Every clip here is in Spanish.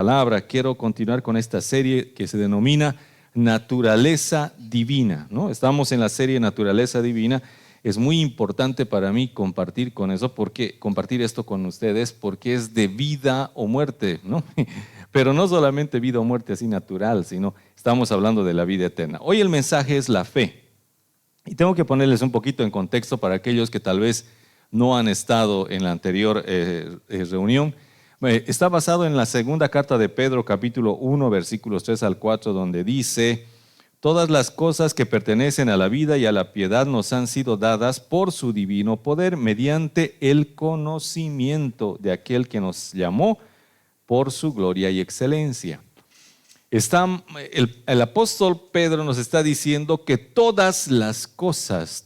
palabra, quiero continuar con esta serie que se denomina Naturaleza Divina, ¿no? Estamos en la serie Naturaleza Divina. Es muy importante para mí compartir esto con ustedes, porque es de vida o muerte, ¿no? Pero no solamente vida o muerte así natural, sino estamos hablando de la vida eterna. Hoy el mensaje es la fe. Y tengo que ponerles un poquito en contexto para aquellos que tal vez no han estado en la anterior reunión. Está basado en la segunda carta de Pedro, capítulo 1, versículos 3 al 4, donde dice: todas las cosas que pertenecen a la vida y a la piedad nos han sido dadas por su divino poder, mediante el conocimiento de aquel que nos llamó por su gloria y excelencia. El apóstol Pedro nos está diciendo que todas las cosas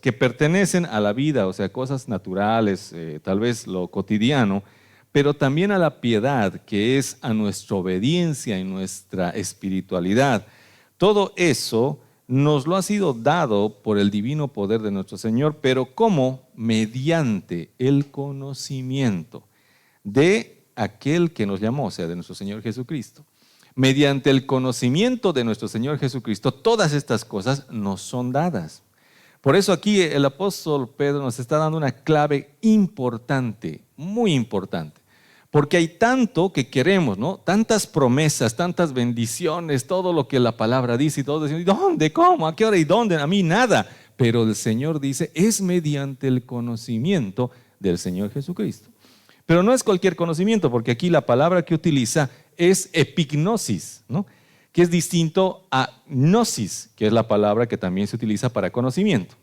que pertenecen a la vida, o sea, cosas naturales, tal vez lo cotidiano, pero también a la piedad, que es a nuestra obediencia y nuestra espiritualidad, todo eso nos lo ha sido dado por el divino poder de nuestro Señor, pero ¿cómo? Mediante el conocimiento de aquel que nos llamó, o sea, de nuestro Señor Jesucristo. Mediante el conocimiento de nuestro Señor Jesucristo, todas estas cosas nos son dadas. Por eso aquí el apóstol Pedro nos está dando una clave importante, muy importante. Porque hay tanto que queremos, ¿no? Tantas promesas, tantas bendiciones, todo lo que la palabra dice y todos decimos: ¿dónde? ¿Cómo? ¿A qué hora? ¿Y dónde? A mí nada. Pero el Señor dice: es mediante el conocimiento del Señor Jesucristo. Pero no es cualquier conocimiento, porque aquí la palabra que utiliza es epignosis, ¿no? Que es distinto a gnosis, que es la palabra que también se utiliza para conocimiento.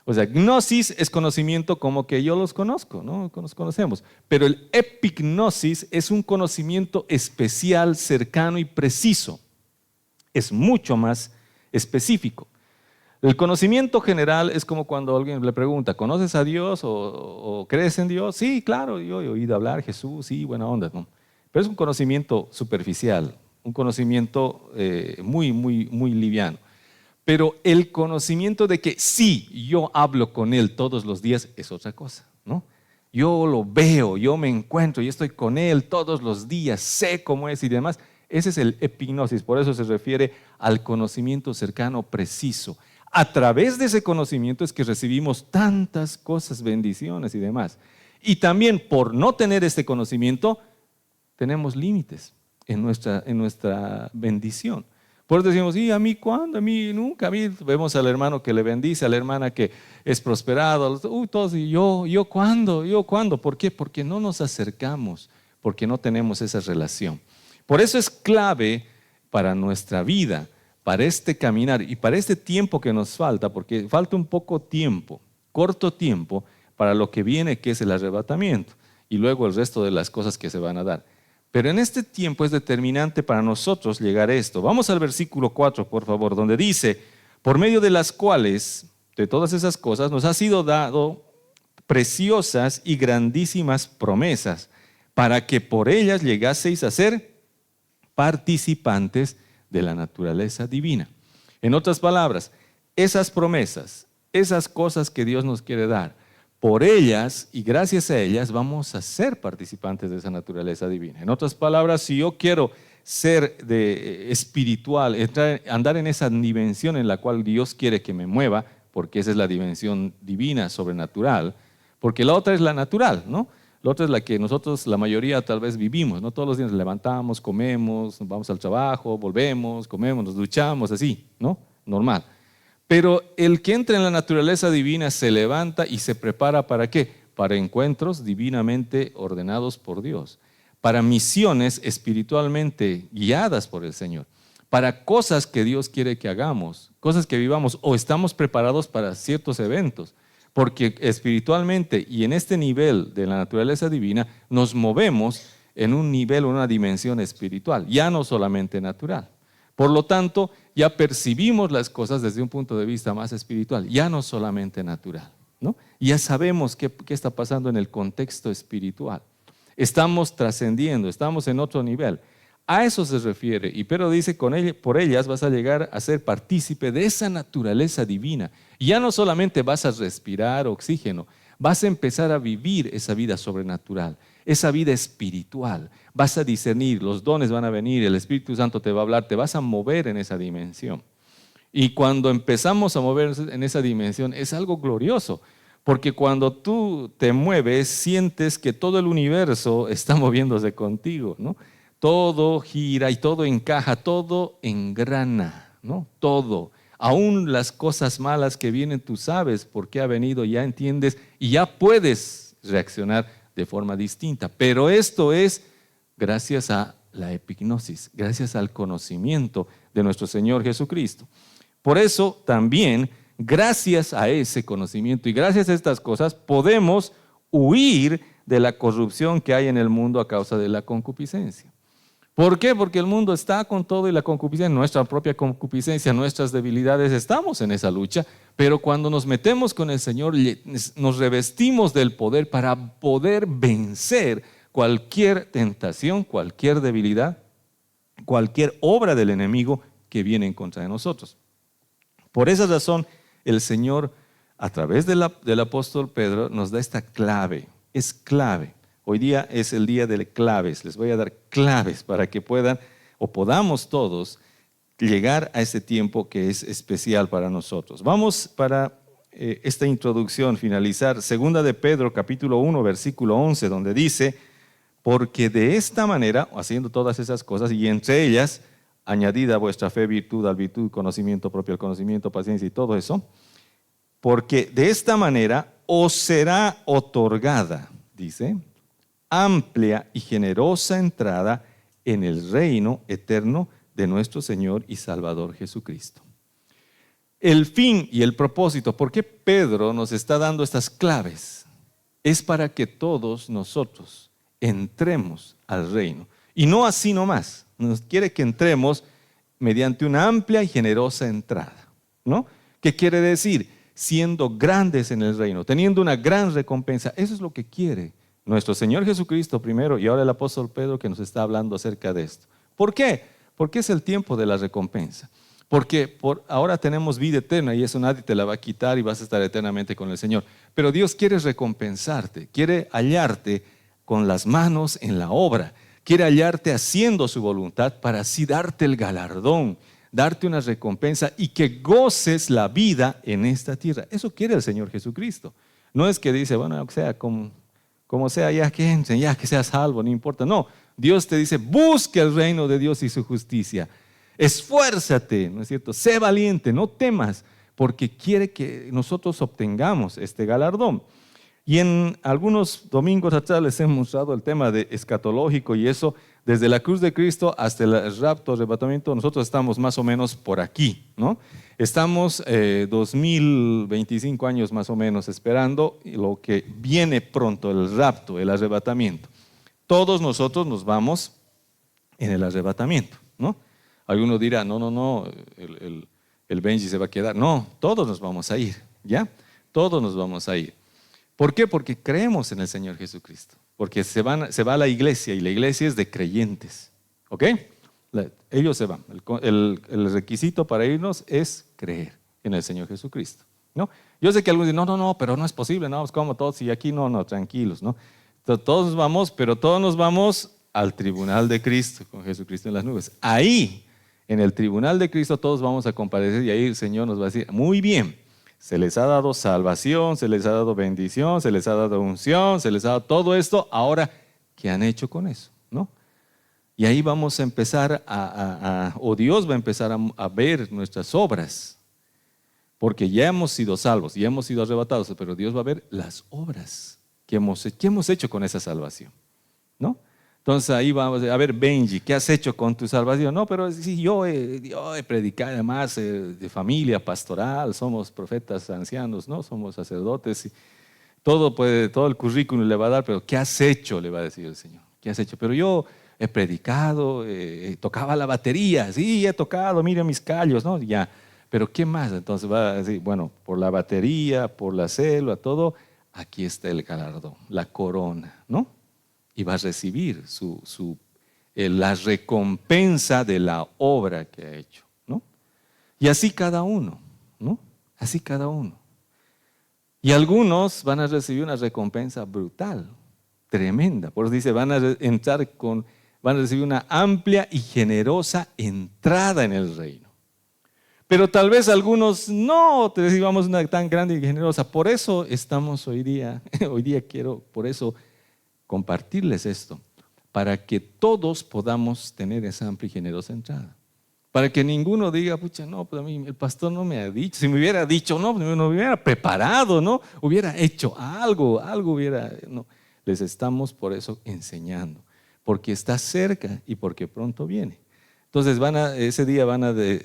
O sea, gnosis es conocimiento como que yo los conozco, ¿no? Nos conocemos. Pero el epignosis es un conocimiento especial, cercano y preciso. Es mucho más específico. El conocimiento general es como cuando alguien le pregunta: ¿conoces a Dios o crees en Dios? Sí, claro, yo he oído hablar, Jesús, sí, buena onda, ¿no? Pero es un conocimiento superficial, un conocimiento muy liviano. Pero el conocimiento de que sí, yo hablo con Él todos los días es otra cosa, ¿no? Yo lo veo, yo me encuentro, yo estoy con Él todos los días, sé cómo es y demás. Ese es el epignosis, por eso se refiere al conocimiento cercano, preciso. A través de ese conocimiento es que recibimos tantas cosas, bendiciones y demás. Y también por no tener este conocimiento, tenemos límites en nuestra bendición. Por eso decimos: ¿y a mí cuándo? A mí nunca. A mí vemos al hermano que le bendice, a la hermana que es prosperado. Todos, ¿y yo cuándo? ¿Yo cuándo? ¿Por qué? Porque no nos acercamos, porque no tenemos esa relación. Por eso es clave para nuestra vida, para este caminar y para este tiempo que nos falta, porque falta un poco tiempo, corto tiempo, para lo que viene, que es el arrebatamiento, y luego el resto de las cosas que se van a dar. Pero en este tiempo es determinante para nosotros llegar a esto. Vamos al versículo 4, por favor, donde dice: por medio de las cuales, de todas esas cosas, nos ha sido dado preciosas y grandísimas promesas, para que por ellas llegaseis a ser participantes de la naturaleza divina. En otras palabras, esas promesas, esas cosas que Dios nos quiere dar, por ellas y gracias a ellas vamos a ser participantes de esa naturaleza divina. En otras palabras, si yo quiero ser espiritual, andar en esa dimensión en la cual Dios quiere que me mueva, porque esa es la dimensión divina, sobrenatural, porque la otra es la natural, ¿no? La otra es la que nosotros, la mayoría, tal vez vivimos, ¿no? Todos los días nos levantamos, comemos, vamos al trabajo, volvemos, comemos, nos duchamos, así, ¿no? Normal. Pero el que entra en la naturaleza divina se levanta y se prepara ¿para qué? Para encuentros divinamente ordenados por Dios, para misiones espiritualmente guiadas por el Señor, para cosas que Dios quiere que hagamos, cosas que vivamos, o estamos preparados para ciertos eventos. Porque espiritualmente y en este nivel de la naturaleza divina nos movemos en un nivel o una dimensión espiritual, ya no solamente natural. Por lo tanto, ya percibimos las cosas desde un punto de vista más espiritual, ya no solamente natural, ¿no? Ya sabemos qué está pasando en el contexto espiritual. Estamos trascendiendo, estamos en otro nivel. A eso se refiere. Y Pedro dice: por ellas vas a llegar a ser partícipe de esa naturaleza divina. Y ya no solamente vas a respirar oxígeno, vas a empezar a vivir esa vida sobrenatural. esa vida espiritual. Vas a discernir, los dones van a venir, el Espíritu Santo te va a hablar, te vas a mover en esa dimensión. Y cuando empezamos a mover en esa dimensión es algo glorioso, porque cuando tú te mueves sientes que todo el universo está moviéndose contigo, ¿no? Todo gira y todo encaja, todo engrana, ¿no? Todo. Aún las cosas malas que vienen, tú sabes por qué ha venido, ya entiendes y ya puedes reaccionar de forma distinta. Pero esto es gracias a la epignosis, gracias al conocimiento de nuestro Señor Jesucristo. Por eso también, gracias a ese conocimiento y gracias a estas cosas, podemos huir de la corrupción que hay en el mundo a causa de la concupiscencia. ¿Por qué? Porque el mundo está con todo y la concupiscencia, nuestra propia concupiscencia, nuestras debilidades, estamos en esa lucha, pero cuando nos metemos con el Señor, nos revestimos del poder para poder vencer cualquier tentación, cualquier debilidad, cualquier obra del enemigo que viene en contra de nosotros. Por esa razón, el Señor, a través del apóstol Pedro, nos da esta clave, es clave. Hoy día es el día de claves, les voy a dar claves para que puedan o podamos todos llegar a ese tiempo que es especial para nosotros. Vamos para esta introducción, finalizar, 2 de Pedro, capítulo 1, versículo 11, donde dice, porque de esta manera, haciendo todas esas cosas, y entre ellas, añadida a vuestra fe, virtud, al virtud, conocimiento propio, al conocimiento, paciencia y todo eso, porque de esta manera os será otorgada, dice, amplia y generosa entrada en el reino eterno de nuestro Señor y Salvador Jesucristo. El fin y el propósito, ¿por qué Pedro nos está dando estas claves? Es para que todos nosotros entremos al reino. Y no así nomás, nos quiere que entremos mediante una amplia y generosa entrada, ¿no? ¿Qué quiere decir? Siendo grandes en el reino, teniendo una gran recompensa. Eso es lo que quiere nuestro Señor Jesucristo primero y ahora el apóstol Pedro que nos está hablando acerca de esto. ¿Por qué? Porque es el tiempo de la recompensa. Porque ahora tenemos vida eterna y eso nadie te la va a quitar y vas a estar eternamente con el Señor. Pero Dios quiere recompensarte, quiere hallarte con las manos en la obra, quiere hallarte haciendo su voluntad para así darte el galardón, darte una recompensa y que goces la vida en esta tierra. Eso quiere el Señor Jesucristo. No es que dice, bueno, o sea, como sea, ya que entren, ya que seas salvo, no importa. No, Dios te dice, busca el reino de Dios y su justicia. Esfuérzate, ¿no es cierto? Sé valiente, no temas, porque quiere que nosotros obtengamos este galardón. Y en algunos domingos atrás les he mostrado el tema de escatológico y eso, desde la cruz de Cristo hasta el rapto, arrebatamiento, nosotros estamos más o menos por aquí, ¿no? Estamos 2025 años más o menos esperando lo que viene pronto, el rapto, el arrebatamiento. Todos nosotros nos vamos en el arrebatamiento, ¿no? Algunos dirán, no, el Benji se va a quedar. No, todos nos vamos a ir, ¿ya? Todos nos vamos a ir. ¿Por qué? Porque creemos en el Señor Jesucristo. Porque se va a la iglesia y la iglesia es de creyentes. ¿Ok? Ellos se van. El requisito para irnos es creer en el Señor Jesucristo, ¿no? Yo sé que algunos dicen, no, pero no es posible, no, como todos y aquí no, tranquilos, ¿no? Entonces, todos nos vamos, pero todos nos vamos al tribunal de Cristo, con Jesucristo en las nubes. Ahí, en el tribunal de Cristo, todos vamos a comparecer y ahí el Señor nos va a decir, muy bien, se les ha dado salvación, se les ha dado bendición, se les ha dado unción, se les ha dado todo esto. Ahora, ¿qué han hecho con eso? ¿No? Y ahí vamos a empezar o Dios va a empezar a ver nuestras obras. Porque ya hemos sido salvos, ya hemos sido arrebatados, pero Dios va a ver las obras que hemos hecho con esa salvación, ¿no? Entonces ahí vamos a ver, Benji, ¿qué has hecho con tu salvación? No, pero sí, yo he predicado además de familia pastoral, somos profetas ancianos, ¿no? Somos sacerdotes y todo el currículum le va a dar, pero ¿qué has hecho? Le va a decir el Señor. ¿Qué has hecho? Pero yo he predicado, tocaba la batería, sí, he tocado, mira mis callos, ¿no? Ya, pero ¿qué más? Entonces va a decir, bueno, por la batería, por la célula, todo, aquí está el galardón, la corona, ¿no? Y va a recibir la recompensa de la obra que ha hecho, ¿no? Y así cada uno, ¿no? Así cada uno. Y algunos van a recibir una recompensa brutal, tremenda. Por eso dice, van a recibir una amplia y generosa entrada en el reino. Pero tal vez algunos no te recibamos una tan grande y generosa. Por eso estamos hoy día quiero por eso compartirles esto, para que todos podamos tener esa amplia y generosa entrada. Para que ninguno diga, pucha, no, pues a mí el pastor no me ha dicho. Si me hubiera dicho, no, me hubiera preparado, ¿no? Hubiera hecho algo hubiera, no. Les estamos por eso enseñando, porque está cerca y porque pronto viene. Entonces ese día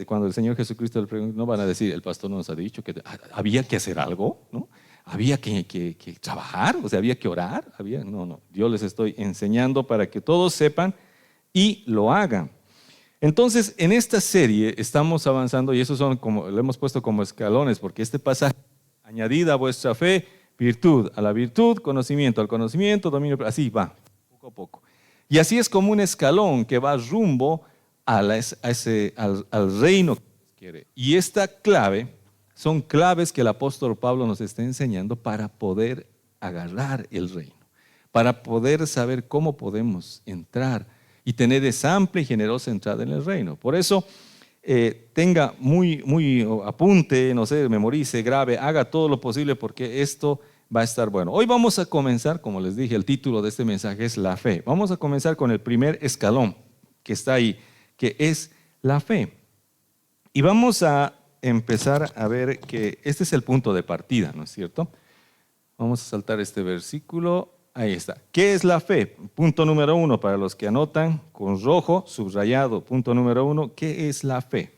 cuando el Señor Jesucristo le pregunte, no van a decir, el pastor nos ha dicho que había que hacer algo, ¿no? Había que trabajar, o sea, había que orar, no, yo les estoy enseñando para que todos sepan y lo hagan. Entonces, en esta serie estamos avanzando y esos son lo hemos puesto como escalones, porque este pasaje, añadida a vuestra fe, virtud, a la virtud, conocimiento, al conocimiento, dominio, así va, poco a poco. Y así es como un escalón que va rumbo al reino que Dios quiere. Y esta clave son claves que el apóstol Pablo nos está enseñando para poder agarrar el reino, para poder saber cómo podemos entrar y tener esa amplia y generosa entrada en el reino. Por eso, tenga muy apunte, no sé, memorice, grabe, haga todo lo posible porque esto va a estar bueno. Hoy vamos a comenzar, como les dije, el título de este mensaje es la fe. Vamos a comenzar con el primer escalón que está ahí, que es la fe. Y vamos a empezar a ver que este es el punto de partida, ¿no es cierto? Vamos a saltar este versículo. Ahí está. ¿Qué es la fe? Punto número 1, para los que anotan con rojo, subrayado. Punto número 1, ¿qué es la fe?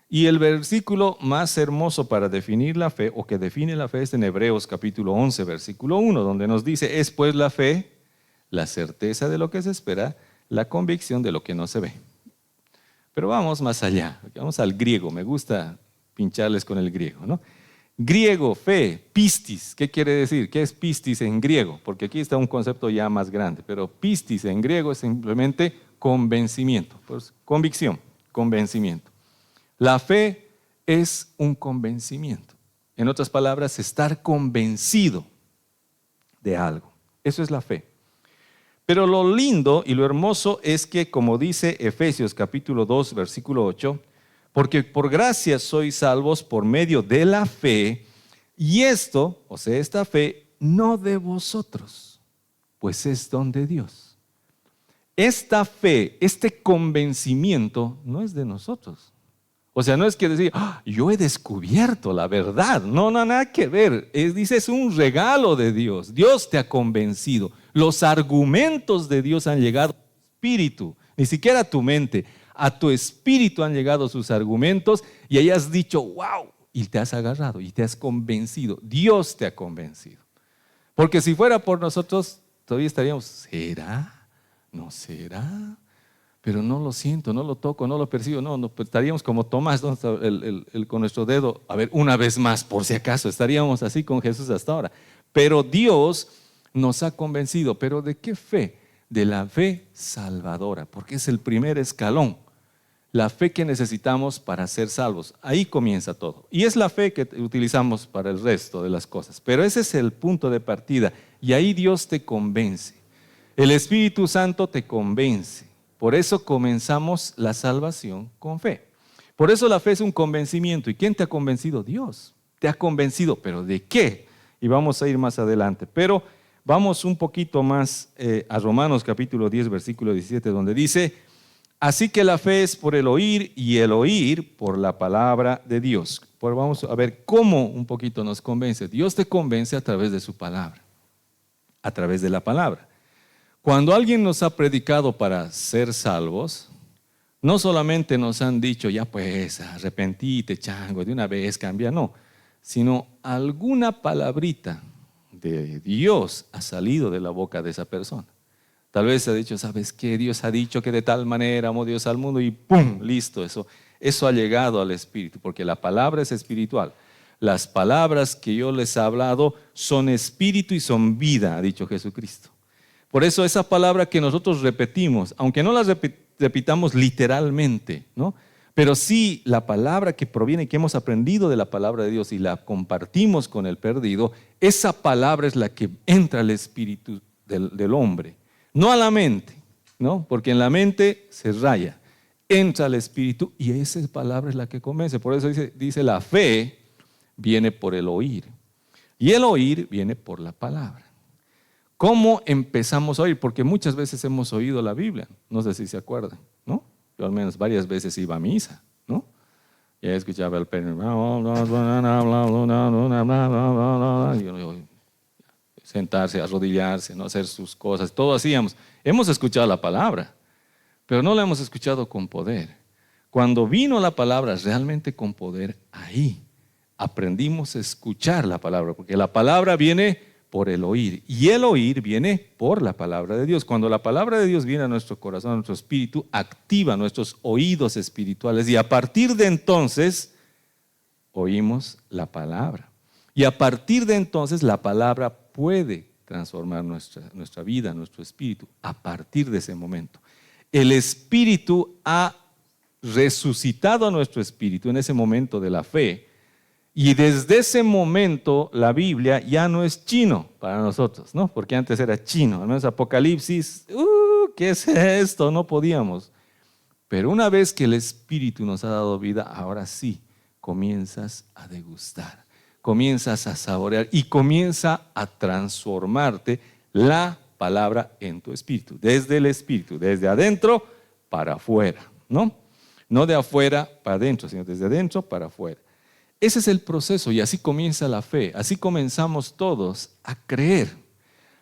Y el versículo más hermoso para definir la fe, o que define la fe, es en Hebreos capítulo 11, versículo 1, donde nos dice, es pues la fe, la certeza de lo que se espera, la convicción de lo que no se ve. Pero vamos más allá, vamos al griego, me gusta pincharles con el griego, ¿no? Griego, fe, pistis, ¿qué quiere decir? ¿Qué es pistis en griego? Porque aquí está un concepto ya más grande, pero pistis en griego es simplemente convencimiento, pues, convicción, convencimiento. La fe es un convencimiento. En otras palabras, estar convencido de algo. Eso es la fe. Pero lo lindo y lo hermoso es que, como dice Efesios capítulo 2, versículo 8, porque por gracia sois salvos por medio de la fe, y esto, o sea, esta fe, no de vosotros, pues es don de Dios. Esta fe, este convencimiento, no es de nosotros. O sea, no es que decir, yo he descubierto la verdad. No, nada que ver. Dice, es un regalo de Dios. Dios te ha convencido. Los argumentos de Dios han llegado a tu espíritu, ni siquiera a tu mente. A tu espíritu han llegado sus argumentos y ahí has dicho, wow, y te has agarrado y te has convencido. Dios te ha convencido. Porque si fuera por nosotros, todavía estaríamos, ¿será? ¿No será? Pero no lo siento, no lo toco, no lo percibo. No, pues estaríamos como Tomás, ¿no? Con nuestro dedo, a ver, una vez más, por si acaso. Estaríamos así con Jesús hasta ahora. Pero Dios nos ha convencido. ¿Pero de qué fe? De la fe salvadora, porque es el primer escalón. La fe que necesitamos para ser salvos. Ahí comienza todo. Y es la fe que utilizamos para el resto de las cosas. Pero ese es el punto de partida. Y ahí Dios te convence. El Espíritu Santo te convence. Por eso comenzamos la salvación con fe. Por eso la fe es un convencimiento. ¿Y quién te ha convencido? Dios. Te ha convencido. ¿Pero de qué? Y vamos a ir más adelante. Pero vamos un poquito más a Romanos capítulo 10, versículo 17, donde dice, así que la fe es por el oír y el oír por la palabra de Dios. Pues vamos a ver cómo un poquito nos convence. Dios te convence a través de su palabra, a través de la palabra. Cuando alguien nos ha predicado para ser salvos, no solamente nos han dicho, ya pues, arrepentite, chango, de una vez cambia, no, sino alguna palabrita de Dios ha salido de la boca de esa persona. Tal vez se ha dicho, ¿sabes qué? Dios ha dicho que de tal manera amó Dios al mundo y ¡pum! Listo, eso ha llegado al Espíritu, porque la palabra es espiritual. Las palabras que yo les he hablado son espíritu y son vida, ha dicho Jesucristo. Por eso esa palabra que nosotros repetimos, aunque no la repitamos literalmente, ¿no? Pero sí la palabra que proviene, que hemos aprendido de la palabra de Dios y la compartimos con el perdido, esa palabra es la que entra al espíritu del hombre, no a la mente, ¿no? Porque en la mente se raya, entra al espíritu y esa palabra es la que convence. Por eso dice la fe viene por el oír y el oír viene por la palabra. ¿Cómo empezamos a oír? Porque muchas veces hemos oído la Biblia, no sé si se acuerdan, ¿no? Yo al menos varias veces iba a misa, ¿no? Ya escuchaba el perro, sentarse, arrodillarse, no hacer sus cosas, todo hacíamos. Hemos escuchado la palabra, pero no la hemos escuchado con poder. Cuando vino la palabra realmente con poder, ahí aprendimos a escuchar la palabra, porque la palabra viene por el oír, y el oír viene por la palabra de Dios. Cuando la palabra de Dios viene a nuestro corazón, a nuestro espíritu, activa nuestros oídos espirituales, y a partir de entonces oímos la palabra. Y a partir de entonces la palabra puede transformar nuestra vida, nuestro espíritu, a partir de ese momento. El espíritu ha resucitado a nuestro espíritu en ese momento de la fe. Y desde ese momento la Biblia ya no es chino para nosotros, ¿no? Porque antes era chino, al menos Apocalipsis, ¿qué es esto? No podíamos. Pero una vez que el Espíritu nos ha dado vida, ahora sí, comienzas a degustar, comienzas a saborear y comienza a transformarte la palabra en tu espíritu, desde adentro para afuera, ¿no? No de afuera para adentro, sino desde adentro para afuera. Ese es el proceso y así comienza la fe, así comenzamos todos a creer.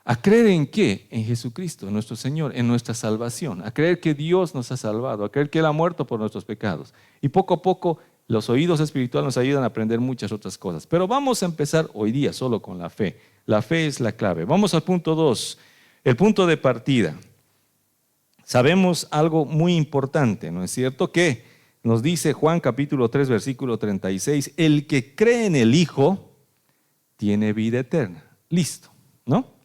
¿A creer en qué? En Jesucristo, en nuestro Señor, en nuestra salvación, a creer que Dios nos ha salvado, a creer que Él ha muerto por nuestros pecados. Y poco a poco los oídos espirituales nos ayudan a aprender muchas otras cosas. Pero vamos a empezar hoy día solo con la fe. La fe es la clave. Vamos al punto 2, el punto de partida. Sabemos algo muy importante, ¿no es cierto? Que nos dice Juan capítulo 3, versículo 36, el que cree en el Hijo tiene vida eterna. Listo, ¿no?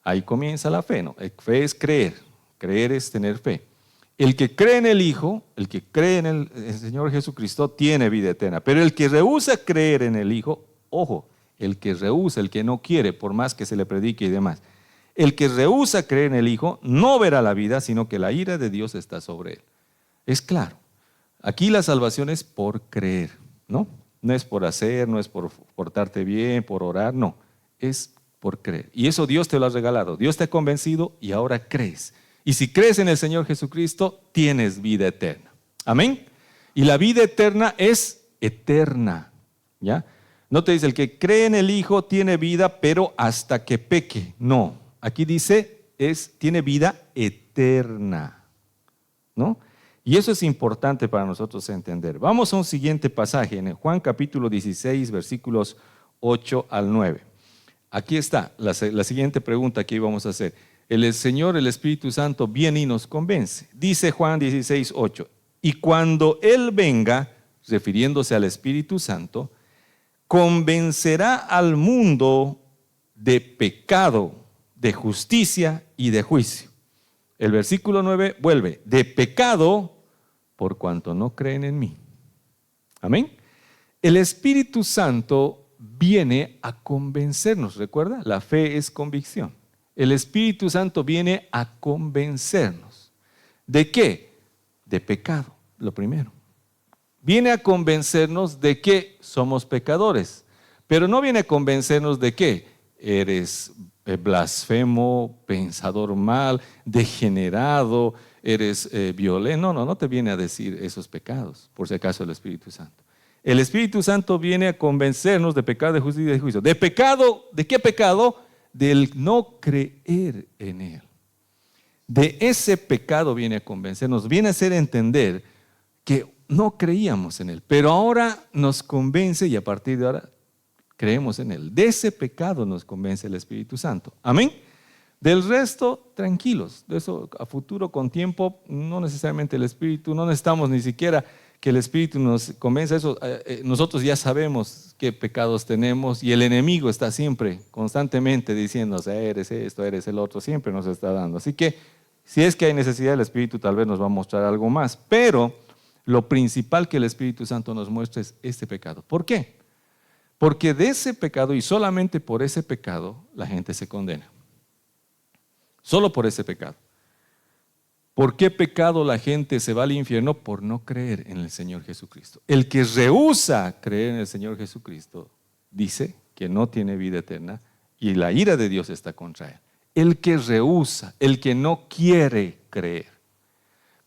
Ahí comienza la fe, ¿no? Fe es creer es tener fe. El que cree en el Hijo, el que cree en el Señor Jesucristo tiene vida eterna. Pero el que rehúsa creer en el Hijo, ojo, el que rehúsa, el que no quiere, por más que se le predique y demás, el que rehúsa creer en el Hijo no verá la vida, sino que la ira de Dios está sobre él. Es claro. Aquí la salvación es por creer, ¿no? No es por hacer, no es por portarte bien, por orar, no. Es por creer. Y eso Dios te lo ha regalado. Dios te ha convencido y ahora crees. Y si crees en el Señor Jesucristo, tienes vida eterna. Amén. Y la vida eterna es eterna, ¿ya? No te dice, el que cree en el Hijo tiene vida, pero hasta que peque. No. Aquí dice, tiene vida eterna, ¿no? Y eso es importante para nosotros entender. Vamos a un siguiente pasaje en Juan capítulo 16, versículos 8 al 9. Aquí está la siguiente pregunta que íbamos a hacer. El Señor, el Espíritu Santo, viene y nos convence. Dice Juan 16, 8. Y cuando Él venga, refiriéndose al Espíritu Santo, convencerá al mundo de pecado, de justicia y de juicio. El versículo 9 vuelve, de pecado por cuanto no creen en mí. Amén. El Espíritu Santo viene a convencernos, ¿recuerda? La fe es convicción. El Espíritu Santo viene a convencernos. ¿De qué? De pecado, lo primero. Viene a convencernos de que somos pecadores, pero no viene a convencernos de que eres blasfemo, pensador mal, degenerado, eres violento. No te viene a decir esos pecados, por si acaso el Espíritu Santo. El Espíritu Santo viene a convencernos de pecado, de justicia y de juicio. ¿De pecado? ¿De qué pecado? Del no creer en Él. De ese pecado viene a convencernos, viene a hacer entender que no creíamos en Él, pero ahora nos convence y a partir de ahora creemos en Él. De ese pecado nos convence el Espíritu Santo. Amén. Del resto, tranquilos. De eso a futuro, con tiempo, no necesariamente el Espíritu, no necesitamos ni siquiera que el Espíritu nos convenza. Eso, nosotros ya sabemos qué pecados tenemos y el enemigo está siempre, constantemente diciendo, eres esto, eres el otro, siempre nos está dando. Así que, si es que hay necesidad, el Espíritu tal vez nos va a mostrar algo más. Pero lo principal que el Espíritu Santo nos muestra es este pecado. ¿Por qué? Porque de ese pecado y solamente por ese pecado la gente se condena. Solo por ese pecado. ¿Por qué pecado la gente se va al infierno? Por no creer en el Señor Jesucristo. El que rehúsa creer en el Señor Jesucristo dice que no tiene vida eterna y la ira de Dios está contra él. El que rehúsa, el que no quiere creer.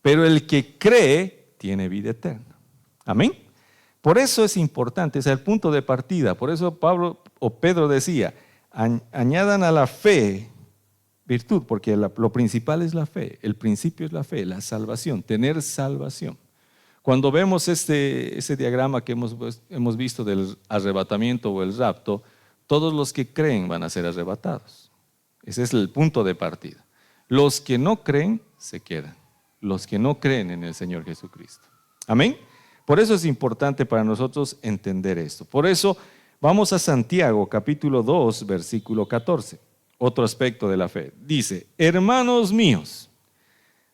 Pero el que cree tiene vida eterna. Amén. Por eso es importante, es el punto de partida. Por eso Pablo o Pedro decía, añadan a la fe virtud, porque lo principal es la fe, el principio es la fe, la salvación, tener salvación. Cuando vemos ese diagrama que hemos visto del arrebatamiento o el rapto, todos los que creen van a ser arrebatados. Ese es el punto de partida. Los que no creen se quedan, los que no creen en el Señor Jesucristo. Amén. Por eso es importante para nosotros entender esto. Por eso vamos a Santiago capítulo 2, versículo 14. Otro aspecto de la fe. Dice, hermanos míos,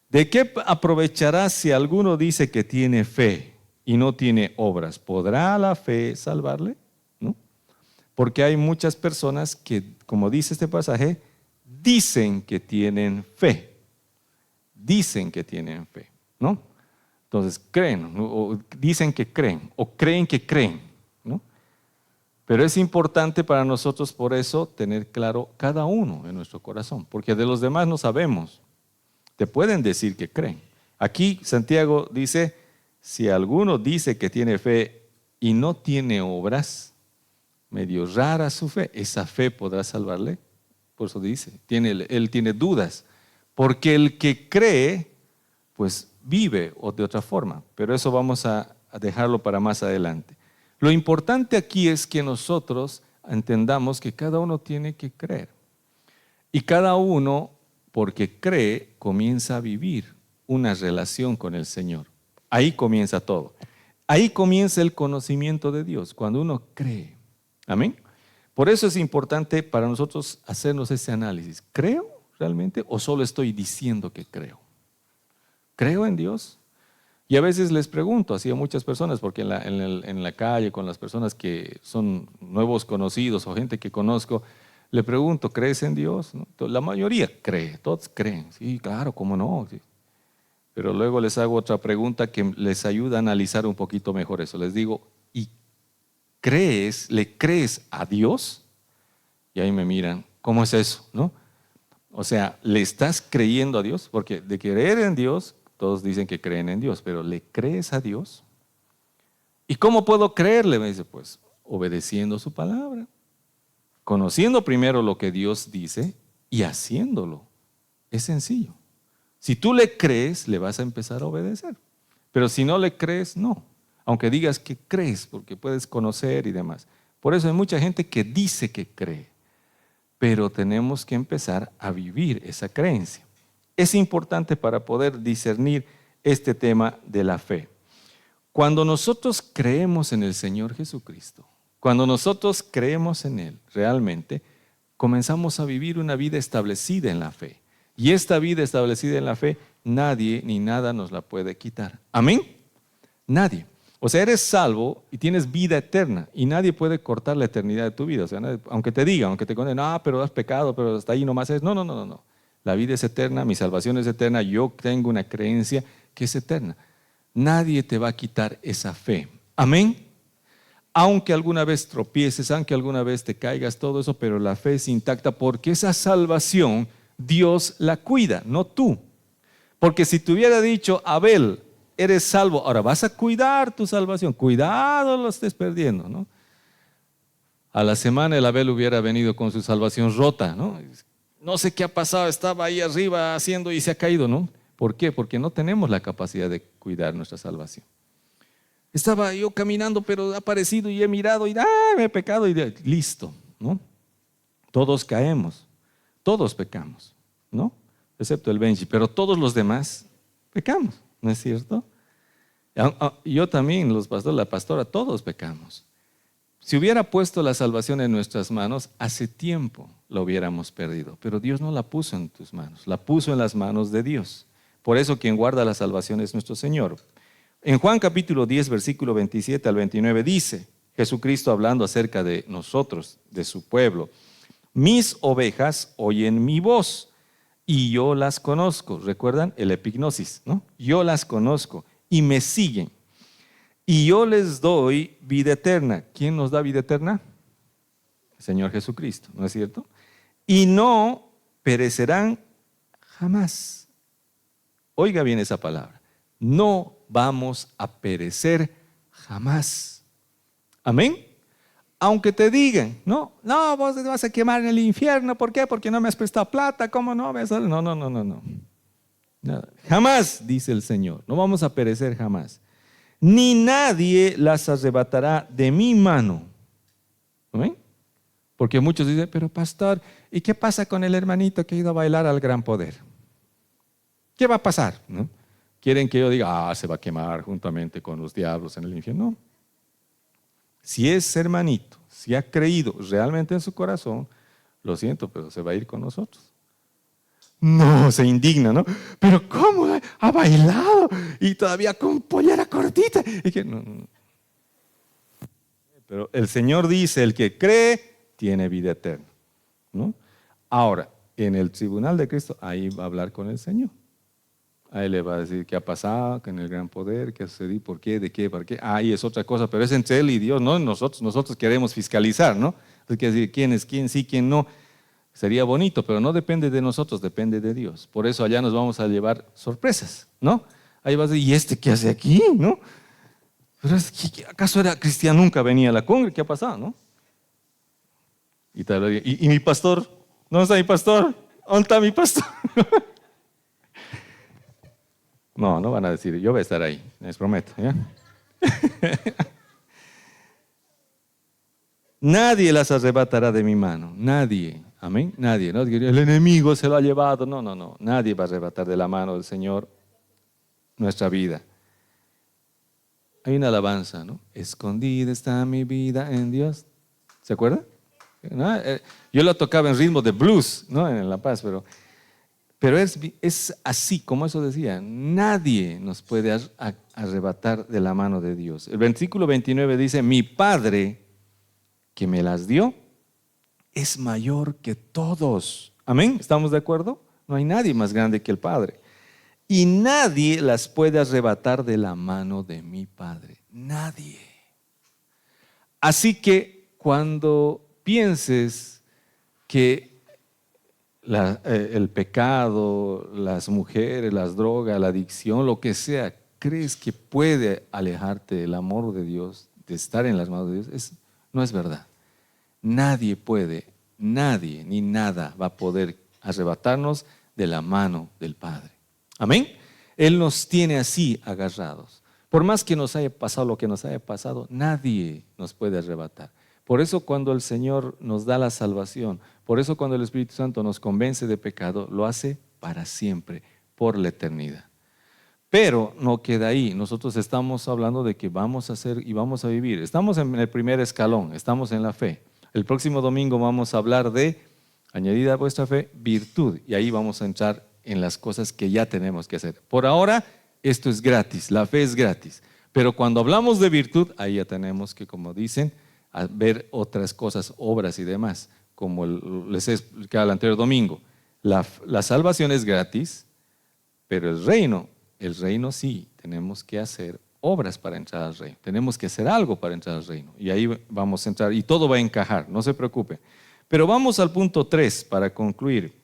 ¿de qué aprovechará si alguno dice que tiene fe y no tiene obras? ¿Podrá la fe salvarle? ¿No? Porque hay muchas personas que, como dice este pasaje, dicen que tienen fe. Dicen que tienen fe, ¿no? Entonces creen, o dicen que creen, o creen que creen, ¿no? Pero es importante para nosotros por eso tener claro cada uno en nuestro corazón, porque de los demás no sabemos. Te pueden decir que creen. Aquí Santiago dice, si alguno dice que tiene fe y no tiene obras, medio rara su fe, ¿esa fe podrá salvarle? Por eso dice, él tiene dudas, porque el que cree, pues vive o de otra forma, pero eso vamos a dejarlo para más adelante. Lo importante aquí es que nosotros entendamos que cada uno tiene que creer. Y cada uno, porque cree, comienza a vivir una relación con el Señor. Ahí comienza todo. Ahí comienza el conocimiento de Dios, cuando uno cree. Amén. Por eso es importante para nosotros hacernos ese análisis. ¿Creo realmente o solo estoy diciendo que creo? ¿Creo en Dios? Y a veces les pregunto así a muchas personas, porque en la calle con las personas que son nuevos conocidos o gente que conozco, le pregunto, ¿crees en Dios? ¿No? La mayoría cree, todos creen. Sí, claro, ¿cómo no? Sí. Pero luego les hago otra pregunta que les ayuda a analizar un poquito mejor eso. Les digo, ¿y le crees a Dios? Y ahí me miran, ¿cómo es eso? ¿No? O sea, ¿le estás creyendo a Dios? Porque de creer en Dios, todos dicen que creen en Dios, pero ¿le crees a Dios? ¿Y cómo puedo creerle? Me dice, pues obedeciendo su palabra, conociendo primero lo que Dios dice y haciéndolo. Es sencillo. Si tú le crees, le vas a empezar a obedecer. Pero si no le crees, no. Aunque digas que crees, porque puedes conocer y demás. Por eso hay mucha gente que dice que cree. Pero tenemos que empezar a vivir esa creencia. Es importante para poder discernir este tema de la fe. Cuando nosotros creemos en el Señor Jesucristo, cuando nosotros creemos en Él realmente, comenzamos a vivir una vida establecida en la fe. Y esta vida establecida en la fe, nadie ni nada nos la puede quitar. ¿Amén? Nadie. O sea, eres salvo y tienes vida eterna y nadie puede cortar la eternidad de tu vida. O sea, aunque te digan, aunque te condenen, pero has pecado, pero hasta ahí nomás es. No. La vida es eterna, mi salvación es eterna, yo tengo una creencia que es eterna. Nadie te va a quitar esa fe. Amén. Aunque alguna vez tropieces, aunque alguna vez te caigas, todo eso, pero la fe es intacta porque esa salvación Dios la cuida, no tú. Porque si te hubiera dicho, Abel, eres salvo, ahora vas a cuidar tu salvación, cuidado lo estés perdiendo, ¿no? A la semana el Abel hubiera venido con su salvación rota, ¿no? No sé qué ha pasado, estaba ahí arriba haciendo y se ha caído, ¿no? ¿Por qué? Porque no tenemos la capacidad de cuidar nuestra salvación. Estaba yo caminando, pero ha aparecido y he mirado y me he pecado y listo, ¿no? Todos caemos, todos pecamos, ¿no? Excepto el Benji, pero todos los demás pecamos, ¿no es cierto? Yo también, los pastores, la pastora, todos pecamos. Si hubiera puesto la salvación en nuestras manos, hace tiempo la hubiéramos perdido, pero Dios no la puso en tus manos, la puso en las manos de Dios. Por eso quien guarda la salvación es nuestro Señor. En Juan capítulo 10, versículo 27 al 29 dice, Jesucristo hablando acerca de nosotros, de su pueblo, mis ovejas oyen mi voz y yo las conozco. ¿Recuerdan? El epignosis, ¿no? Yo las conozco y me siguen. Y yo les doy vida eterna. ¿Quién nos da vida eterna? El Señor Jesucristo, ¿no es cierto? Y no perecerán jamás. Oiga bien esa palabra. No vamos a perecer jamás. Amén. Aunque te digan, no, vos te vas a quemar en el infierno. ¿Por qué? Porque no me has prestado plata. ¿Cómo no? No. Nada. Jamás, dice el Señor. No vamos a perecer jamás. Ni nadie las arrebatará de mi mano. ¿Amén? Porque muchos dicen, pero pastor, ¿y qué pasa con el hermanito que ha ido a bailar al gran poder? ¿Qué va a pasar? ¿No? ¿Quieren que yo diga, se va a quemar juntamente con los diablos en el infierno? No. Si ese hermanito, si ha creído realmente en su corazón, lo siento, pero se va a ir con nosotros. No, se indigna, ¿no? Pero ¿cómo ha bailado? Y todavía con pollera cortita. Y que, no. Pero el Señor dice, el que cree, tiene vida eterna, ¿no? Ahora, en el tribunal de Cristo, ahí va a hablar con el Señor. Ahí le va a decir qué ha pasado, que en el gran poder, qué ha sucedido, por qué, de qué, para qué. Ahí es otra cosa, pero es entre Él y Dios, no nosotros. Nosotros queremos fiscalizar, ¿no? Hay que decir quién es quién, sí, quién no. Sería bonito, pero no depende de nosotros, depende de Dios. Por eso allá nos vamos a llevar sorpresas, ¿no? Ahí vas a decir, ¿y este qué hace aquí, no? Pero ¿acaso era cristiano? Nunca venía a la congre, ¿qué ha pasado, no? Y mi pastor, ¿dónde está mi pastor? ¿Dónde está mi pastor? No van a decir, yo voy a estar ahí, les prometo, ¿ya? Nadie las arrebatará de mi mano, nadie, amén, nadie, ¿no? El enemigo se lo ha llevado, no, nadie va a arrebatar de la mano del Señor nuestra vida. Hay una alabanza, ¿no? Escondida está mi vida en Dios, ¿se acuerda? ¿No? Yo lo tocaba en ritmo de blues, ¿no? En La Paz, pero es así, como eso decía, nadie nos puede arrebatar de la mano de Dios. El versículo 29 dice, mi Padre que me las dio es mayor que todos. Amén, ¿estamos de acuerdo? No hay nadie más grande que el Padre. Y nadie las puede arrebatar de la mano de mi Padre. Nadie. Así que cuando pienses que el pecado, las mujeres, las drogas, la adicción, lo que sea, crees que puede alejarte del amor de Dios, de estar en las manos de Dios, no es verdad. Nadie puede, nadie ni nada va a poder arrebatarnos de la mano del Padre. Amén. Él nos tiene así agarrados. Por más que nos haya pasado lo que nos haya pasado, nadie nos puede arrebatar. Por eso cuando el Señor nos da la salvación, por eso cuando el Espíritu Santo nos convence de pecado, lo hace para siempre, por la eternidad. Pero no queda ahí. Nosotros estamos hablando de que vamos a hacer y vamos a vivir. Estamos en el primer escalón, estamos en la fe. El próximo domingo vamos a hablar de, añadida a vuestra fe, virtud. Y ahí vamos a entrar en las cosas que ya tenemos que hacer. Por ahora, esto es gratis, la fe es gratis. Pero cuando hablamos de virtud, ahí ya tenemos que, como dicen, a ver otras cosas, obras y demás, como les he explicado el anterior domingo. La salvación es gratis, pero el reino sí, tenemos que hacer obras para entrar al reino. Tenemos que hacer algo para entrar al reino. Y ahí vamos a entrar y todo va a encajar, no se preocupe. Pero vamos al punto 3 para concluir.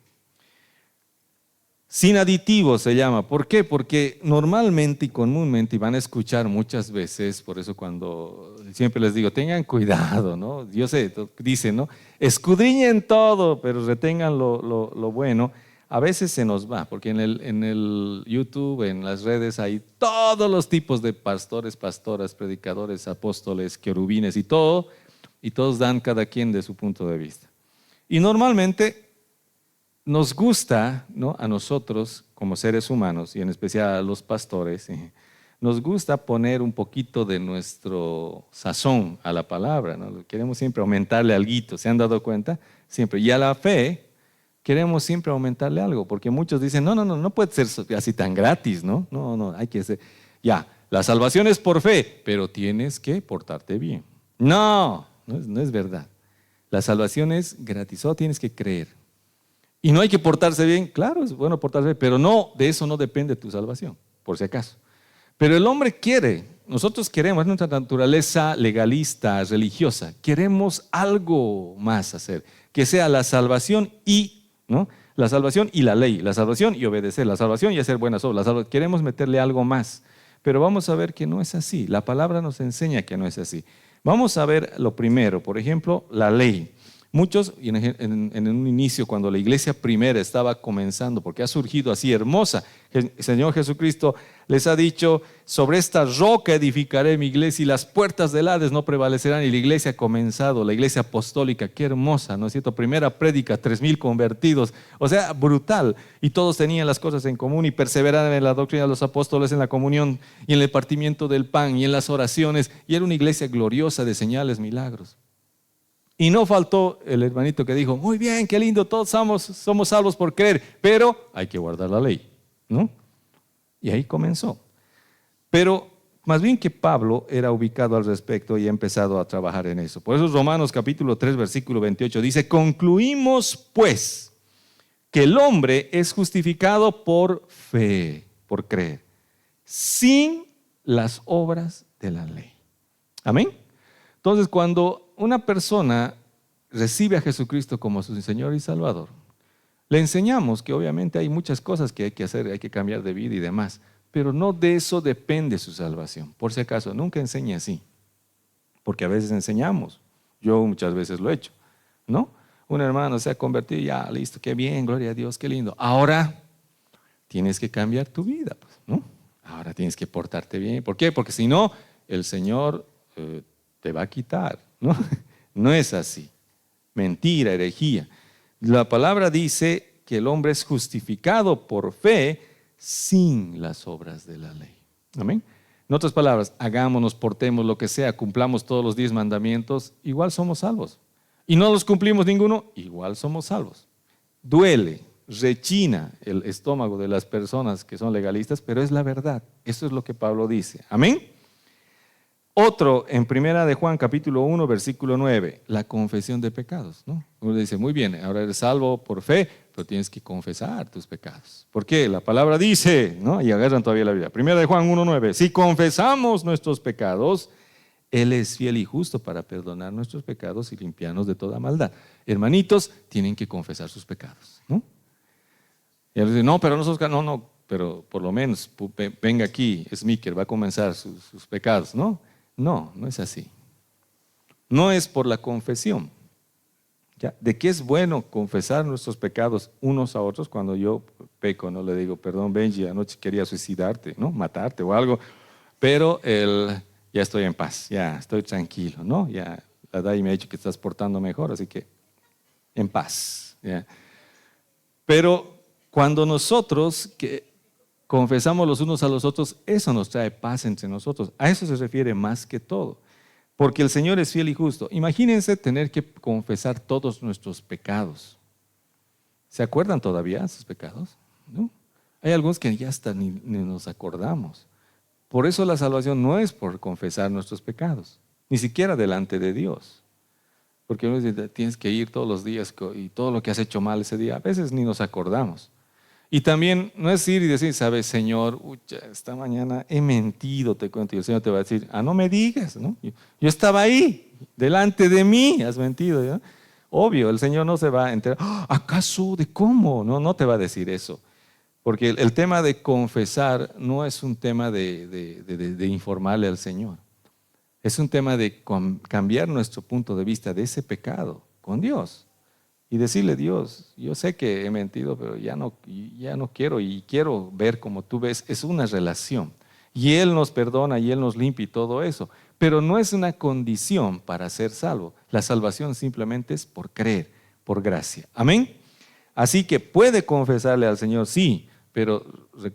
Sin aditivos se llama. ¿Por qué? Porque normalmente y comúnmente, y van a escuchar muchas veces, por eso cuando siempre les digo, tengan cuidado, ¿no? Yo sé, dicen, ¿no? Escudriñen todo, pero retengan lo bueno. A veces se nos va, porque en el YouTube, en las redes, hay todos los tipos de pastores, pastoras, predicadores, apóstoles, querubines y todo, y todos dan cada quien de su punto de vista. Y normalmente nos gusta, ¿no? A nosotros como seres humanos y en especial a los pastores, nos gusta poner un poquito de nuestro sazón a la palabra, ¿no? Queremos siempre aumentarle alguito, ¿se han dado cuenta? Siempre. Y a la fe queremos siempre aumentarle algo, porque muchos dicen, no puede ser así tan gratis, ¿no? No, hay que ser, ya, la salvación es por fe, pero tienes que portarte bien. No es verdad. La salvación es gratis, solo tienes que creer. Y no hay que portarse bien, claro, es bueno portarse bien, pero no, de eso no depende tu salvación, por si acaso. Pero el hombre quiere, nosotros queremos, es nuestra naturaleza legalista, religiosa, queremos algo más hacer, que sea la salvación y, ¿no? La salvación y la ley, la salvación y obedecer, la salvación y hacer buenas obras, queremos meterle algo más, pero vamos a ver que no es así, la palabra nos enseña que no es así. Vamos a ver lo primero, por ejemplo, la ley. Muchos, en un inicio, cuando la iglesia primera estaba comenzando, porque ha surgido así hermosa, el Señor Jesucristo les ha dicho, sobre esta roca edificaré mi iglesia y las puertas del Hades no prevalecerán. Y la iglesia ha comenzado, la iglesia apostólica, qué hermosa, ¿no es cierto? Primera prédica, 3,000 convertidos, o sea, brutal. Y todos tenían las cosas en común y perseveraban en la doctrina de los apóstoles, en la comunión y en el partimiento del pan y en las oraciones. Y era una iglesia gloriosa de señales, milagros. Y no faltó el hermanito que dijo, muy bien, qué lindo, todos somos salvos por creer, pero hay que guardar la ley, ¿no? Y ahí comenzó. Pero más bien que Pablo era ubicado al respecto y ha empezado a trabajar en eso. Por eso Romanos capítulo 3, versículo 28 dice, concluimos pues que el hombre es justificado por fe, por creer, sin las obras de la ley. Amén. Entonces, cuando una persona recibe a Jesucristo como su Señor y Salvador, le enseñamos que obviamente hay muchas cosas que hay que hacer, hay que cambiar de vida y demás, pero no de eso depende su salvación. Por si acaso, nunca enseñe así, porque a veces enseñamos, yo muchas veces lo he hecho, ¿no? Un hermano se ha convertido, ya, listo, qué bien, gloria a Dios, qué lindo. Ahora tienes que cambiar tu vida, pues, ¿no? Ahora tienes que portarte bien. ¿Por qué? Porque si no, el Señor te va a quitar, ¿no? No es así. Mentira, herejía. La palabra dice que el hombre es justificado por fe sin las obras de la ley. Amén. En otras palabras, hagámonos, portemos lo que sea, cumplamos todos los 10 mandamientos, igual somos salvos. Y no los cumplimos ninguno, igual somos salvos. Duele, rechina el estómago de las personas que son legalistas, pero es la verdad. Eso es lo que Pablo dice. Amén. Otro, en primera de Juan, capítulo 1, versículo 9, la confesión de pecados, ¿no? Uno dice, muy bien, ahora eres salvo por fe, pero tienes que confesar tus pecados. ¿Por qué? La palabra dice, ¿no? Y agarran todavía la Biblia. Primera de Juan 1, 9, si confesamos nuestros pecados, Él es fiel y justo para perdonar nuestros pecados y limpiarnos de toda maldad. Hermanitos, tienen que confesar sus pecados, ¿no? Y él dice, no, pero no, pero por lo menos venga aquí, Smiker, va a comenzar sus pecados, ¿no? No, no es así. No es por la confesión. ¿Ya? ¿De qué es bueno confesar nuestros pecados unos a otros? Cuando yo peco, no le digo, perdón, Benji, anoche quería suicidarte, ¿no? Matarte o algo, pero ya estoy en paz, ya estoy tranquilo, ¿no? Ya la DAI me ha dicho que estás portando mejor, así que en paz. ¿Ya? Pero cuando nosotros confesamos los unos a los otros, eso nos trae paz entre nosotros. A eso se refiere más que todo. Porque el Señor es fiel y justo. Imagínense tener que confesar todos nuestros pecados. ¿Se acuerdan todavía de sus pecados? ¿No? Hay algunos que ya hasta ni nos acordamos. Por eso la salvación no es por confesar nuestros pecados, ni siquiera delante de Dios. Porque uno dice, tienes que ir todos los días y todo lo que has hecho mal ese día, a veces ni nos acordamos. Y también no es ir y decir, sabes, Señor, esta mañana he mentido, te cuento, y el Señor te va a decir, no me digas, ¿no? Yo estaba ahí, delante de mí, has mentido, ¿ya? Obvio, el Señor no se va a enterar, ¿acaso de cómo? No te va a decir eso. Porque el tema de confesar no es un tema de informarle al Señor. Es un tema de cambiar nuestro punto de vista de ese pecado con Dios. Y decirle, Dios, yo sé que he mentido, pero ya no quiero y quiero ver como tú ves. Es una relación. Y Él nos perdona y Él nos limpia y todo eso. Pero no es una condición para ser salvo. La salvación simplemente es por creer, por gracia. Amén. Así que puede confesarle al Señor, sí, pero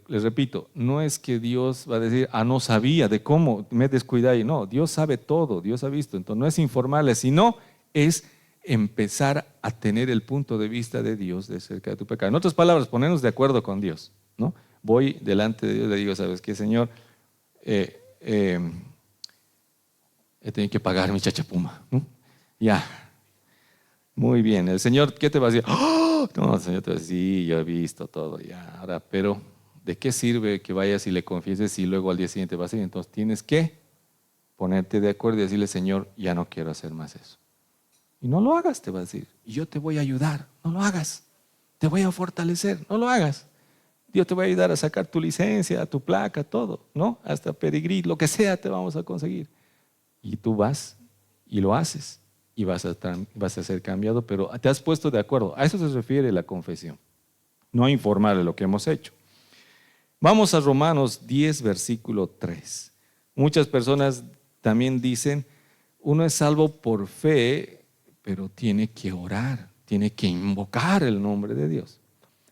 les repito, no es que Dios va a decir, no sabía de cómo me descuidé. No, Dios sabe todo, Dios ha visto. Entonces no es informarle, sino es empezar a tener el punto de vista de Dios de cerca de tu pecado. En otras palabras, ponernos de acuerdo con Dios, ¿no? Voy delante de Dios y le digo, ¿sabes qué, Señor? He tenido que pagar mi chachapuma, ¿no? Ya, muy bien. El Señor, ¿qué te va a decir? No, el Señor te va a decir, sí, yo he visto todo ya. Ahora, pero ¿de qué sirve que vayas y le confieses y luego al día siguiente vas a ir? Entonces tienes que ponerte de acuerdo y decirle, Señor, ya no quiero hacer más eso. Y no lo hagas, te va a decir. Y yo te voy a ayudar, no lo hagas. Te voy a fortalecer, no lo hagas. Dios te va a ayudar a sacar tu licencia, tu placa, todo, ¿no? Hasta peregrí, lo que sea te vamos a conseguir. Y tú vas y lo haces y vas a ser cambiado, pero te has puesto de acuerdo. A eso se refiere la confesión, no a informar de lo que hemos hecho. Vamos a Romanos 10, versículo 3. Muchas personas también dicen, uno es salvo por fe, pero tiene que orar, tiene que invocar el nombre de Dios.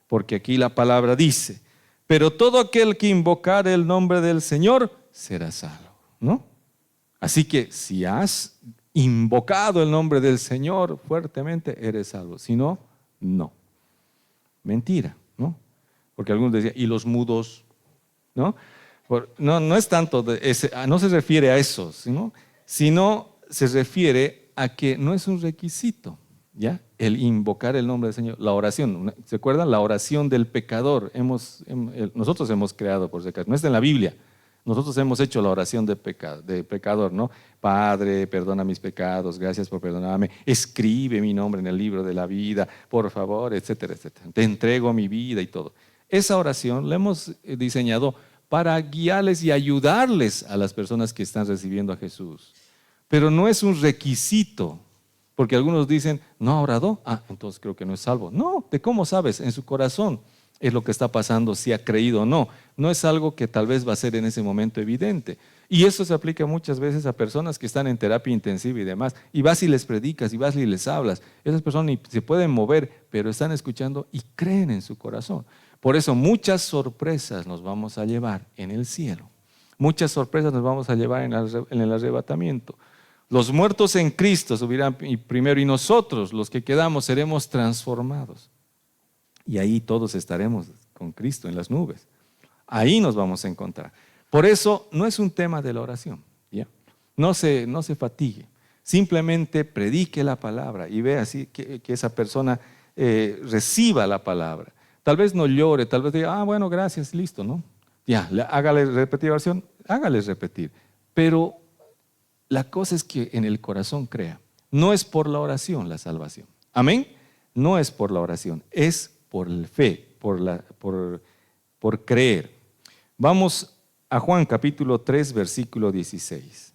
Porque aquí la palabra dice, pero todo aquel que invocare el nombre del Señor será salvo, ¿no? Así que si has invocado el nombre del Señor fuertemente, eres salvo. Si no, no. Mentira, ¿no? Porque algunos decían, ¿y los mudos? ¿No? No es tanto, no se refiere a eso, sino se refiere a que no es un requisito, ¿ya? El invocar el nombre del Señor, la oración. ¿Se acuerdan? La oración del pecador. Nosotros hemos creado, por si acaso, no está en la Biblia. Nosotros hemos hecho la oración de pecador, ¿no? Padre, perdona mis pecados, gracias por perdonarme, escribe mi nombre en el libro de la vida, por favor, etcétera, etcétera. Te entrego mi vida y todo. Esa oración la hemos diseñado para guiarles y ayudarles a las personas que están recibiendo a Jesús. Pero no es un requisito, porque algunos dicen, no ha orado, entonces creo que no es salvo. No, ¿de cómo sabes? En su corazón es lo que está pasando, si ha creído o no. No es algo que tal vez va a ser en ese momento evidente. Y eso se aplica muchas veces a personas que están en terapia intensiva y demás. Y vas y les predicas, y vas y les hablas. Esas personas ni se pueden mover, pero están escuchando y creen en su corazón. Por eso muchas sorpresas nos vamos a llevar en el cielo. Muchas sorpresas nos vamos a llevar en el arrebatamiento. Los muertos en Cristo subirán primero y nosotros, los que quedamos, seremos transformados. Y ahí todos estaremos con Cristo en las nubes. Ahí nos vamos a encontrar. Por eso no es un tema de la oración, ¿ya? No se fatigue. Simplemente predique la palabra y vea así que esa persona reciba la palabra. Tal vez no llore, tal vez diga, bueno, gracias, listo, ¿no? Ya, hágale repetir oración, hágales repetir. Pero la cosa es que en el corazón crea. No es por la oración la salvación. Amén. No es por la oración, es por la fe, por creer. Vamos a Juan capítulo 3, versículo 16.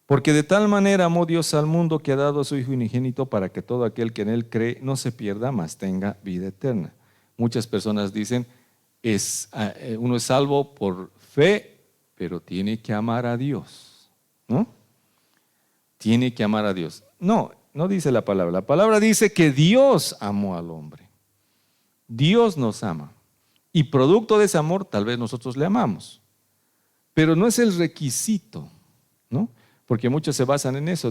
Porque de tal manera amó Dios al mundo que ha dado a su Hijo unigénito para que todo aquel que en Él cree no se pierda, mas tenga vida eterna. Muchas personas dicen, uno es salvo por fe, pero tiene que amar a Dios, ¿no? Tiene que amar a Dios. No dice la palabra. La palabra dice que Dios amó al hombre. Dios nos ama. Y producto de ese amor, tal vez nosotros le amamos. Pero no es el requisito, ¿no? Porque muchos se basan en eso.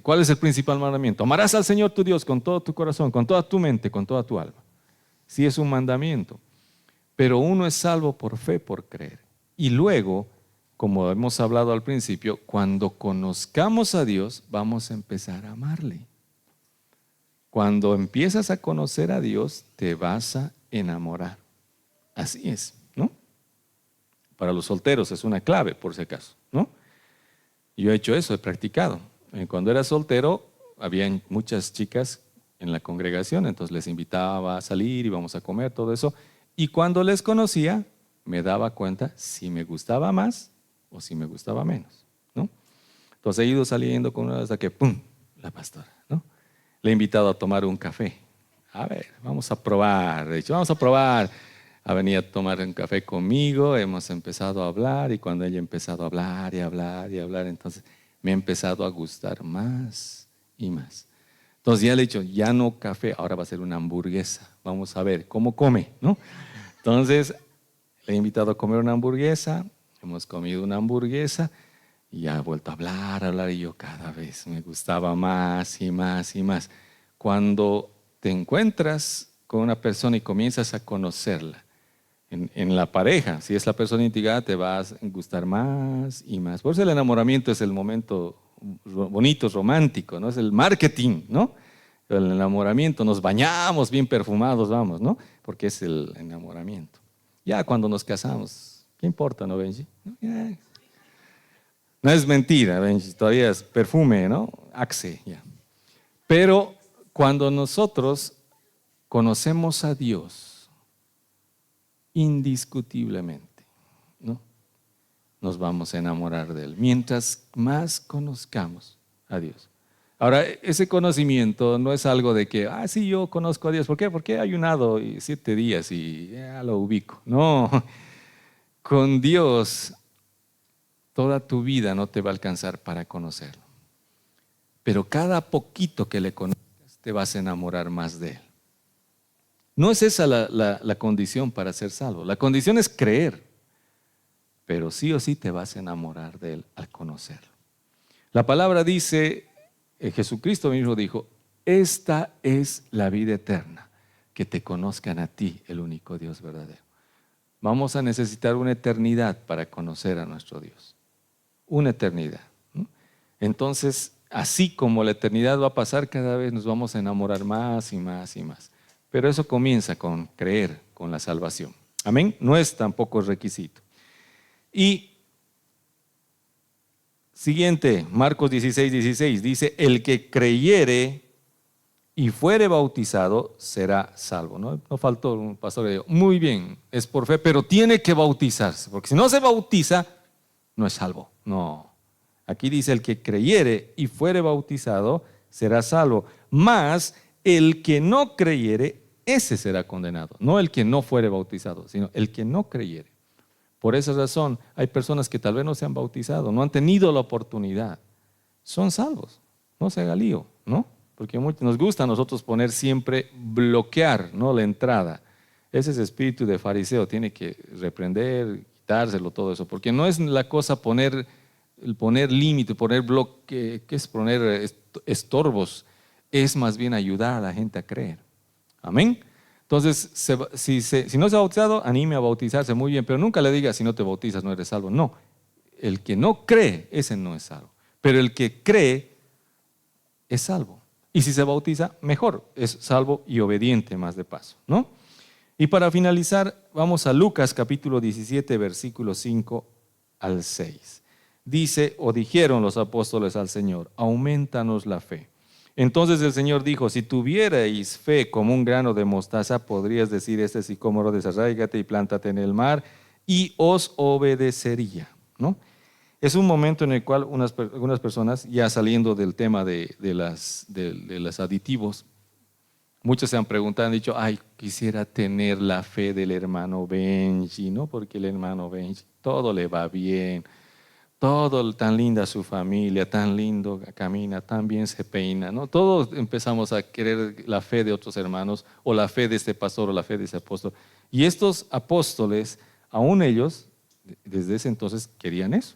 ¿Cuál es el principal mandamiento? Amarás al Señor tu Dios con todo tu corazón, con toda tu mente, con toda tu alma. Sí es un mandamiento. Pero uno es salvo por fe, por creer. Y luego, como hemos hablado al principio, cuando conozcamos a Dios, vamos a empezar a amarle. Cuando empiezas a conocer a Dios, te vas a enamorar. Así es, ¿no? Para los solteros es una clave, por si acaso, ¿no? Yo he hecho eso, he practicado. Cuando era soltero, había muchas chicas en la congregación, entonces les invitaba a salir, íbamos a comer, todo eso. Y cuando les conocía, me daba cuenta si me gustaba más o si me gustaba menos, ¿no? Entonces he ido saliendo con una hasta que, ¡pum!, la pastora, ¿no? Le he invitado a tomar un café. A ver, vamos a probar. De hecho, vamos a probar. Ha venido a tomar un café conmigo, hemos empezado a hablar y cuando ella ha empezado a hablar y hablar y hablar, entonces me ha empezado a gustar más y más. Entonces ya le he dicho, ya no café, ahora va a ser una hamburguesa. Vamos a ver cómo come, ¿no? Entonces le he invitado a comer una hamburguesa, hemos comido una hamburguesa y ya ha vuelto a hablar y yo cada vez me gustaba más y más y más. Cuando te encuentras con una persona y comienzas a conocerla, en la pareja, si es la persona indicada, te vas a gustar más y más. Por eso el enamoramiento es el momento bonito, romántico, ¿no? Es el marketing, ¿no? el enamoramiento, nos bañamos bien perfumados, vamos, ¿no? Porque es el enamoramiento. Ya cuando nos casamos, ¿qué importa, no, Benji? No, ya. No es mentira, Benji, todavía es perfume, ¿no? Axe, ya. Pero cuando nosotros conocemos a Dios indiscutiblemente, ¿no? Nos vamos a enamorar de Él. Mientras más conozcamos a Dios. Ahora, ese conocimiento no es algo de que, sí, yo conozco a Dios. ¿Por qué? Porque he ayunado 7 días y ya lo ubico. No, con Dios toda tu vida no te va a alcanzar para conocerlo. Pero cada poquito que le conozcas, te vas a enamorar más de Él. No es esa la condición para ser salvo. La condición es creer. Pero sí o sí te vas a enamorar de Él al conocerlo. La palabra dice, Jesucristo mismo dijo, esta es la vida eterna, que te conozcan a ti, el único Dios verdadero. Vamos a necesitar una eternidad para conocer a nuestro Dios. Una eternidad, ¿no? Entonces, así como la eternidad va a pasar, cada vez nos vamos a enamorar más y más y más. Pero eso comienza con creer, con la salvación. Amén. No es tampoco requisito. Y siguiente, Marcos 16:16, dice, el que creyere y fuere bautizado será salvo. No faltó un pastor que dijo, muy bien, es por fe, pero tiene que bautizarse, porque si no se bautiza, no es salvo. No, aquí dice, el que creyere y fuere bautizado será salvo, mas el que no creyere, ese será condenado. No el que no fuere bautizado, sino el que no creyere. Por esa razón, hay personas que tal vez no se han bautizado, no han tenido la oportunidad. Son salvos, no se haga lío, ¿no? Porque nos gusta a nosotros poner siempre, bloquear, ¿no? La entrada. Ese es espíritu de fariseo, tiene que reprender, quitárselo, todo eso. Porque no es la cosa poner límite, poner bloque, ¿qué es poner estorbos? Es más bien ayudar a la gente a creer. Amén. Entonces, si no se ha bautizado, anime a bautizarse, muy bien, pero nunca le diga, si no te bautizas no eres salvo. No, el que no cree, ese no es salvo. Pero el que cree es salvo. Y si se bautiza, mejor, es salvo y obediente más de paso, ¿no? Y para finalizar, vamos a Lucas capítulo 17, versículos 5 al 6. Dice, o dijeron los apóstoles al Señor, aumentanos la fe. Entonces el Señor dijo, si tuvierais fe como un grano de mostaza, podrías decir este sicómoro, desarráigate y plántate en el mar, y os obedecería, ¿no? Es un momento en el cual algunas personas, ya saliendo del tema de los aditivos, muchos se han preguntado, han dicho, quisiera tener la fe del hermano Benji, ¿no? Porque el hermano Benji, todo le va bien. Todo tan linda su familia, tan lindo camina, tan bien se peina, ¿no? Todos empezamos a querer la fe de otros hermanos, o la fe de este pastor, o la fe de ese apóstol. Y estos apóstoles, aún ellos, desde ese entonces querían eso,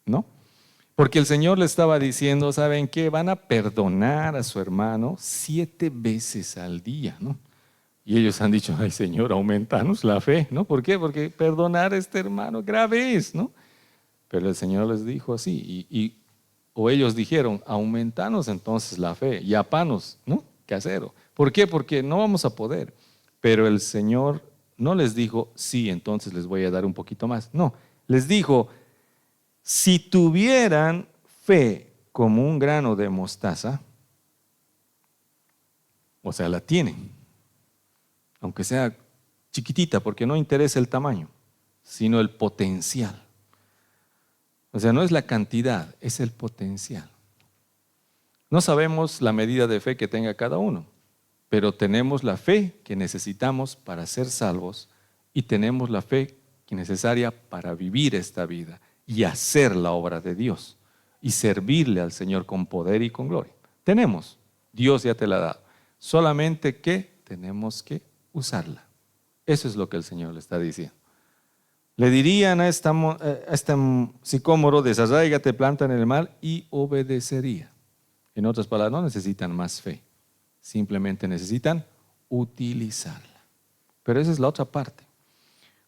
¿no? Porque el Señor le estaba diciendo, ¿saben qué? Van a perdonar a su hermano 7 veces al día, ¿no? Y ellos han dicho, ay Señor, aumentanos la fe, ¿no? ¿Por qué? Porque perdonar a este hermano grave es, ¿no? Pero el Señor les dijo así, o ellos dijeron, aumentanos entonces la fe, y apanos, ¿no? Casero. ¿Por qué? Porque no vamos a poder. Pero el Señor no les dijo, sí, entonces les voy a dar un poquito más. No, les dijo, si tuvieran fe como un grano de mostaza, o sea, la tienen, aunque sea chiquitita, porque no interesa el tamaño, sino el potencial. O sea, no es la cantidad, es el potencial. No sabemos la medida de fe que tenga cada uno, pero tenemos la fe que necesitamos para ser salvos y tenemos la fe que es necesaria para vivir esta vida y hacer la obra de Dios y servirle al Señor con poder y con gloria. Tenemos, Dios ya te la ha dado, solamente que tenemos que usarla. Eso es lo que el Señor le está diciendo. Le dirían a este sicómoro, desarráigate, planta en el mar, y obedecería. En otras palabras, no necesitan más fe, simplemente necesitan utilizarla. Pero esa es la otra parte.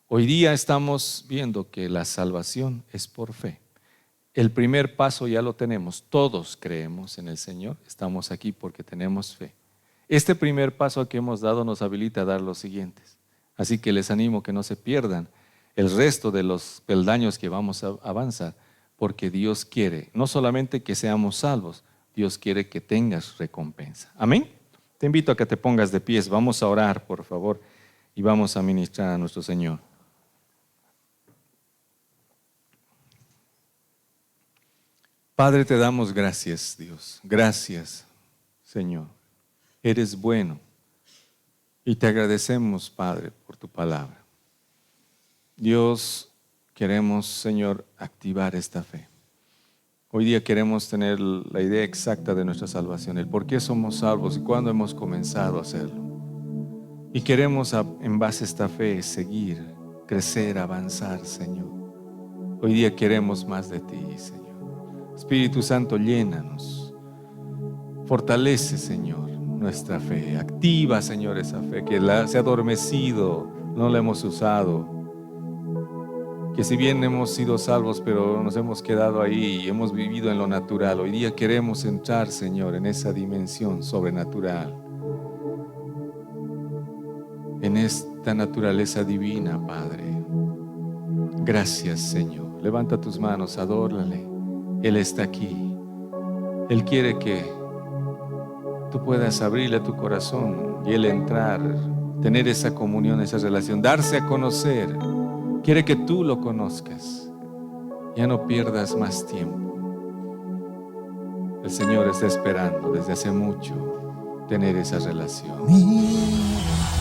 Hoy día estamos viendo que la salvación es por fe. El primer paso ya lo tenemos, todos creemos en el Señor, estamos aquí porque tenemos fe. Este primer paso que hemos dado nos habilita a dar los siguientes. Así que les animo que no se pierdan el resto de los peldaños que vamos a avanzar, porque Dios quiere no solamente que seamos salvos, Dios quiere que tengas recompensa. Amén. Te invito a que te pongas de pies. Vamos a orar, por favor, y vamos a ministrar a nuestro Señor. Padre, te damos gracias, Dios. Gracias, Señor. Eres bueno. Y te agradecemos, Padre, por tu palabra. Dios, queremos, Señor, activar esta fe. Hoy día queremos tener la idea exacta de nuestra salvación, el por qué somos salvos y cuándo hemos comenzado a hacerlo. Y queremos, en base a esta fe, seguir, crecer, avanzar, Señor. Hoy día queremos más de ti, Señor. Espíritu Santo, llénanos. Fortalece, Señor, nuestra fe. Activa, Señor, esa fe que se ha adormecido, no la hemos usado. Que si bien hemos sido salvos, pero nos hemos quedado ahí y hemos vivido en lo natural, hoy día queremos entrar, Señor, en esa dimensión sobrenatural, en esta naturaleza divina, Padre. Gracias, Señor. Levanta tus manos, adórale. Él está aquí. Él quiere que tú puedas abrirle tu corazón y Él entrar, tener esa comunión, esa relación, darse a conocer. Quiere que tú lo conozcas. Ya no pierdas más tiempo. El Señor está esperando desde hace mucho tener esa relación. Mira